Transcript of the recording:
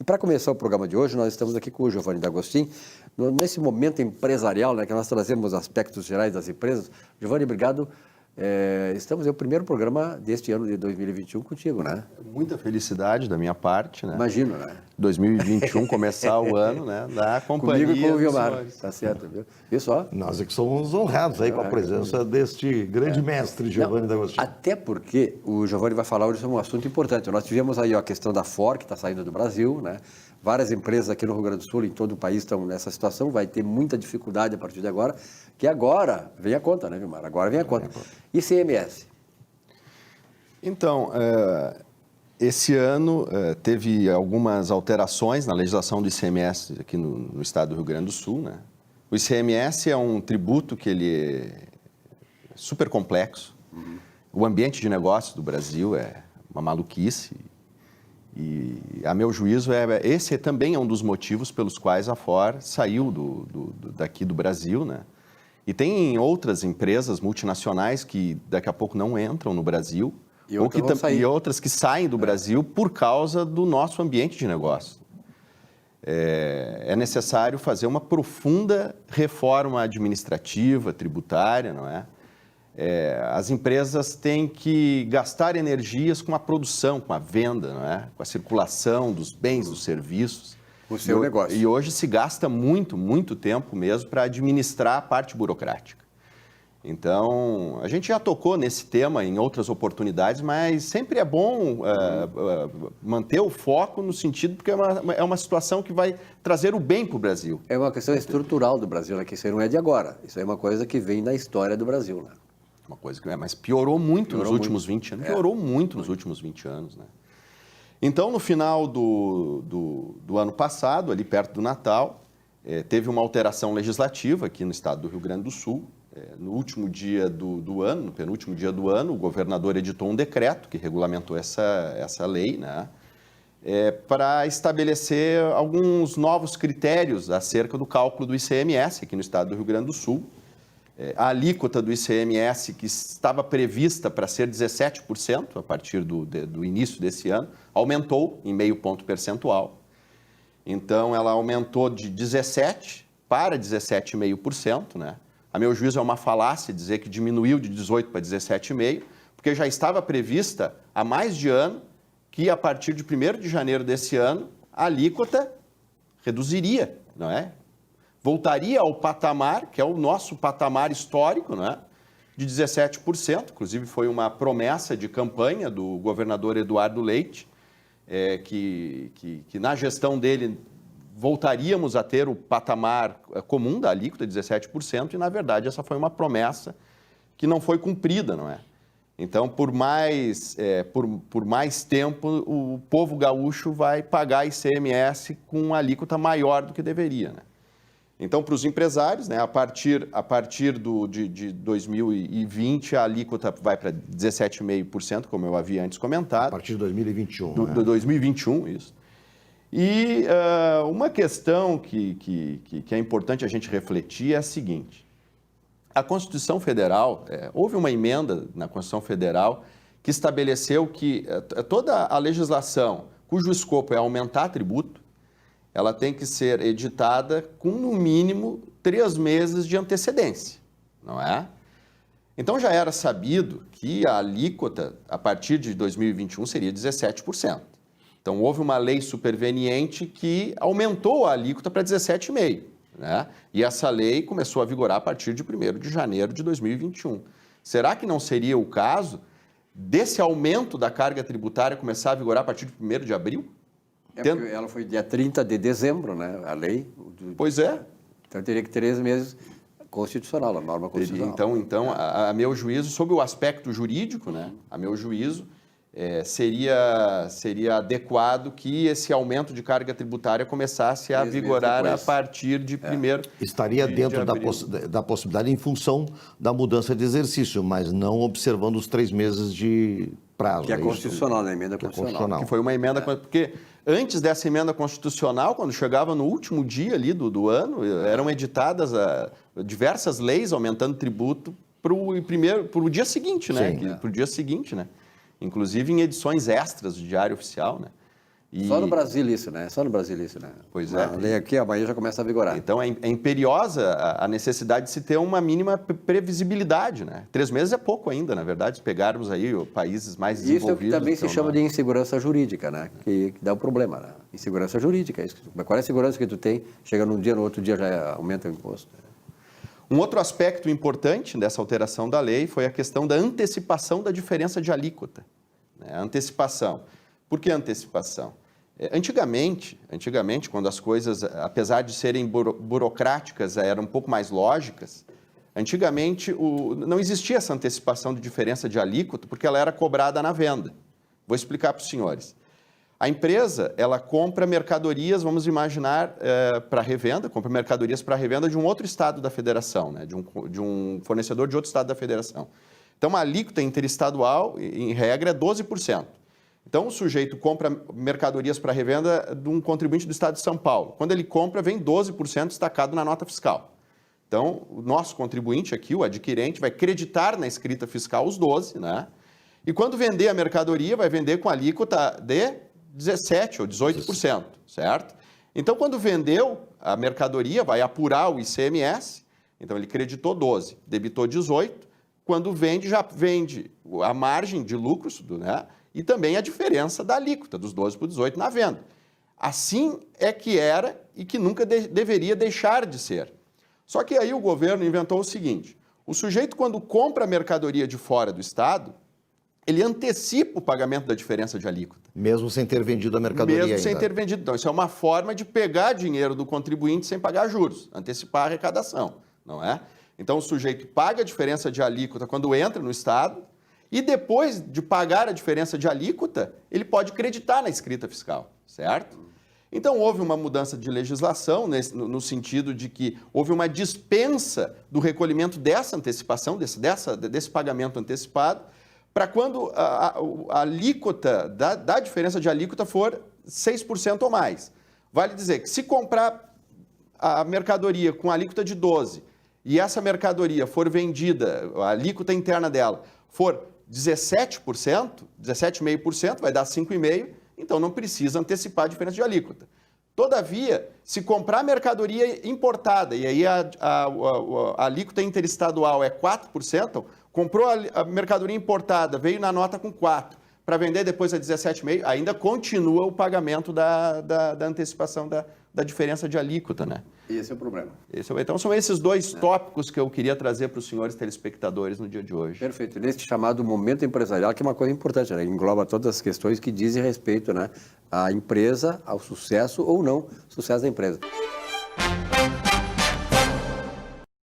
para começar o programa de hoje, nós estamos aqui com o Giovanni D'Agostin, nesse momento empresarial, né, que nós trazemos aspectos gerais das empresas. Giovanni, obrigado. Estamos no primeiro programa deste ano de 2021 contigo, né? Muita felicidade da minha parte, né? Imagino, né? 2021 começar o ano, né? Da companhia. Comigo e com o Vilmar, tá certo, viu? Viu só? Nós é que somos honrados aí com a presença deste grande mestre, Giovanni D'Agostin. Até porque o Giovanni vai falar hoje sobre um assunto importante. Nós tivemos aí a questão da Ford, que está saindo do Brasil, né? Várias empresas aqui no Rio Grande do Sul, em todo o país, estão nessa situação. Vai ter muita dificuldade a partir de agora, que agora vem a conta, né, Vilmar? Agora vem a conta. ICMS. Então, esse ano teve algumas alterações na legislação do ICMS aqui no estado do Rio Grande do Sul, né? O ICMS é um tributo que ele é super complexo. O ambiente de negócio do Brasil é uma maluquice. E, a meu juízo, esse também é um dos motivos pelos quais a Ford saiu daqui do Brasil, né? E tem outras empresas multinacionais que daqui a pouco não entram no Brasil, e outras que saem do Brasil por causa do nosso ambiente de negócio. É necessário fazer uma profunda reforma administrativa, tributária, não é? As empresas têm que gastar energias com a produção, com a venda, não é? Com a circulação dos bens, dos serviços. O seu negócio. E hoje se gasta muito, muito tempo mesmo para administrar a parte burocrática. Então, a gente já tocou nesse tema em outras oportunidades, mas sempre é bom manter o foco no sentido, porque é uma situação que vai trazer o bem para o Brasil. É uma questão estrutural do Brasil, né? Que isso aí não é de agora. Isso aí é uma coisa que vem da história do Brasil, né? Uma coisa que mas piorou muito nos últimos 20 anos. Piorou muito nos últimos 20 anos, né? Então, no final do ano passado, ali perto do Natal, teve uma alteração legislativa aqui no estado do Rio Grande do Sul. No último dia do ano, no penúltimo dia do ano, o governador editou um decreto que regulamentou essa lei, né? Para estabelecer alguns novos critérios acerca do cálculo do ICMS aqui no estado do Rio Grande do Sul. A alíquota do ICMS, que estava prevista para ser 17% a partir do início desse ano, aumentou em meio ponto percentual. Então, ela aumentou de 17% para 17,5%, né? A meu juízo, é uma falácia dizer que diminuiu de 18% para 17,5%, porque já estava prevista há mais de ano que, a partir de 1º de janeiro desse ano, a alíquota reduziria, não é? Voltaria ao patamar, que é o nosso patamar histórico, né, de 17%. Inclusive, foi uma promessa de campanha do governador Eduardo Leite, que na gestão dele voltaríamos a ter o patamar comum da alíquota, 17%, e, na verdade, essa foi uma promessa que não foi cumprida, não é? Então, por mais tempo, o povo gaúcho vai pagar ICMS com uma alíquota maior do que deveria, né? Então, para os empresários, né, a partir de 2020, a alíquota vai para 17,5%, como eu havia antes comentado. A partir de 2021. De 2021, isso. E uma questão que é importante a gente refletir é a seguinte. A Constituição Federal, houve uma emenda na Constituição Federal que estabeleceu que toda a legislação cujo escopo é aumentar tributo, ela tem que ser editada com, no mínimo, 3 meses de antecedência, não é? Então, já era sabido que a alíquota, a partir de 2021, seria 17%. Então, houve uma lei superveniente que aumentou a alíquota para 17,5%, né? E essa lei começou a vigorar a partir de 1º de janeiro de 2021. Será que não seria o caso desse aumento da carga tributária começar a vigorar a partir de 1º de abril? Ela foi dia 30 de dezembro, né? A lei. Pois é. Então, teria que 3 meses constitucional, a norma constitucional. Então a meu juízo, sob o aspecto jurídico, né? A meu juízo, seria adequado que esse aumento de carga tributária começasse a vigorar a partir de 1º Estaria dentro de da possibilidade em função da mudança de exercício, mas não observando os 3 meses de prazo. Que é constitucional, né? Emenda constitucional. Que foi uma emenda... Porque antes dessa emenda constitucional, quando chegava no último dia ali do ano, eram editadas diversas leis aumentando tributo para o dia seguinte, né? Para o dia seguinte, né? Inclusive em edições extras do Diário Oficial, né? Só no Brasil isso, né? Só no Brasil isso, né? Pois é. A lei aqui, amanhã já começa a vigorar. Então, é imperiosa a necessidade de se ter uma mínima previsibilidade, né? 3 meses é pouco ainda, na verdade, se pegarmos aí países mais desenvolvidos. Isso é o que também se chama de insegurança jurídica, né? Que dá um problema, né? Insegurança jurídica. Qual é a segurança que tu tem? Chega num dia, no outro dia já aumenta o imposto. Um outro aspecto importante dessa alteração da lei foi a questão da antecipação da diferença de alíquota. Né? A antecipação. Por que antecipação? Antigamente, quando as coisas, apesar de serem burocráticas, eram um pouco mais lógicas, antigamente não existia essa antecipação de diferença de alíquota porque ela era cobrada na venda. Vou explicar para os senhores. A empresa, ela compra mercadorias, vamos imaginar, para revenda, compra mercadorias para revenda de um outro estado da federação, né? de um fornecedor de outro estado da federação. Então, a alíquota interestadual, em regra, é 12%. Então, o sujeito compra mercadorias para revenda de um contribuinte do estado de São Paulo. Quando ele compra, vem 12% destacado na nota fiscal. Então, o nosso contribuinte aqui, o adquirente, vai creditar na escrita fiscal os 12%, né? E quando vender a mercadoria, vai vender com alíquota de 17% ou 18%, certo? Então, quando vendeu a mercadoria, vai apurar o ICMS, então ele creditou 12%, debitou 18%, quando vende, já vende a margem de lucros, né? E também a diferença da alíquota, dos 12% para 18% na venda. Assim é que era e que nunca deveria deixar de ser. Só que aí o governo inventou o seguinte, o sujeito quando compra a mercadoria de fora do estado, ele antecipa o pagamento da diferença de alíquota. Mesmo sem ter vendido a mercadoria Mesmo sem ainda. ter vendido. Então, isso é uma forma de pegar dinheiro do contribuinte sem pagar juros, antecipar a arrecadação, não é? Então, o sujeito paga a diferença de alíquota quando entra no estado e depois de pagar a diferença de alíquota, ele pode creditar na escrita fiscal, certo? Então, houve uma mudança de legislação no sentido de que houve uma dispensa do recolhimento dessa antecipação, desse pagamento antecipado, para quando a alíquota da diferença de alíquota for 6% ou mais. Vale dizer que se comprar a mercadoria com alíquota de 12% e essa mercadoria for vendida, a alíquota interna dela for 17%, 17,5%, vai dar 5,5%, então não precisa antecipar a diferença de alíquota. Todavia, se comprar mercadoria importada, e aí a alíquota interestadual é 4%, comprou a mercadoria importada, veio na nota com 4%, para vender depois a 17,5%, ainda continua o pagamento da antecipação da diferença de alíquota, né? Esse é o problema. Então, são esses dois tópicos que eu queria trazer para os senhores telespectadores no dia de hoje. Perfeito. Nesse chamado momento empresarial, que é uma coisa importante, né? Engloba todas as questões que dizem respeito, né, à empresa, ao sucesso ou não sucesso da empresa.